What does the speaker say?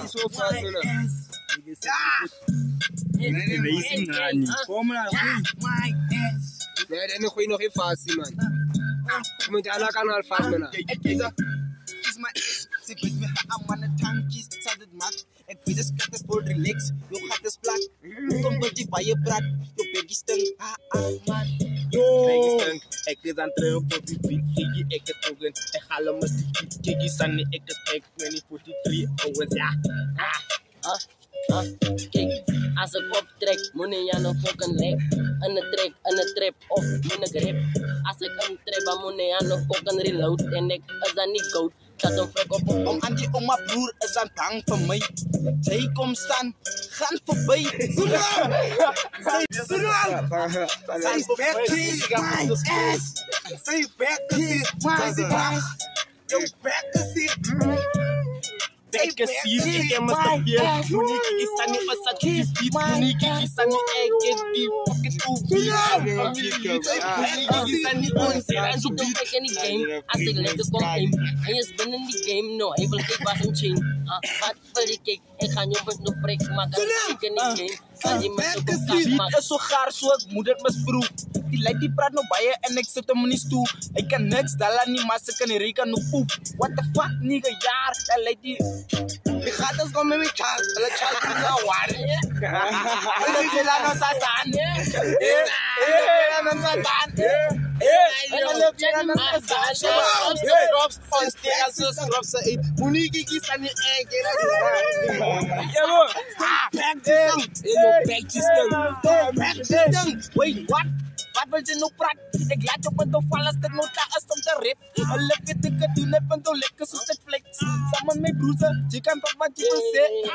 is so fast, man. Racing honey. Formula Nee, dat is nog geen fast, man. Je moet alle kanaal vast, man. Kiss my ass, ze wist me aan mijn tankjes, zal het maken. Ik weet het skat is voor relax, je gaat het plak. Hoe komt dat je bij je praat, je bekje stunk, man. Yo! Ik is aan terug op die beat, kiki, ik het ogen. Ik ga hem met die kiki, sanny, ik het kijk, 2043 hours, ja. Kijk, als ik optrek, moet je aan een fucking rek. Een trap of een grip. Als ik een trap, moet je aan een fucking reload. En ik is dan niet koud, zat een vrek op een Om aan die oma broer is aan bang voor mij. Zij komt staan, gaan voorbij. Zij is back to my ass. Zij is back to my ass. Yo, back to Ik zie ik heb mijn stapje. Monique, ik sta niet op zat die beat. Monique, ik sta niet ik die fucking oefie. Monique, ik sta niet onzin. En zo doe ik in die game. Als ik lekker kom in. En je bent in die game. No, hij wil ik was een chain. Wat wil ik? Ik ga je met nog break maken. Ik in die game. Het is zo gaar, zo ik moet het misbroek. Die lijkt die praat nog bij je en ik zit hem niet toe. Ik kan niks, dat niet, maar ze kan niet rekenen nog poep. What the fuck, nigga, jaar, dat lijkt die. Je gaat dus gewoon met mijn child, dat child is nou waar. Dat is laat ons aan. Laat ons aan. Drops on stairs, drops eat. Monique, ik sta niet echt. Wait, what? Wat wil je nou praat? Ik laat je op een doorval als het nog daar is om te rip. Een lekker dikke doen, ik ben toch lekker zoals ik flex. Samen met broers, je kan toch wat je wil zeggen.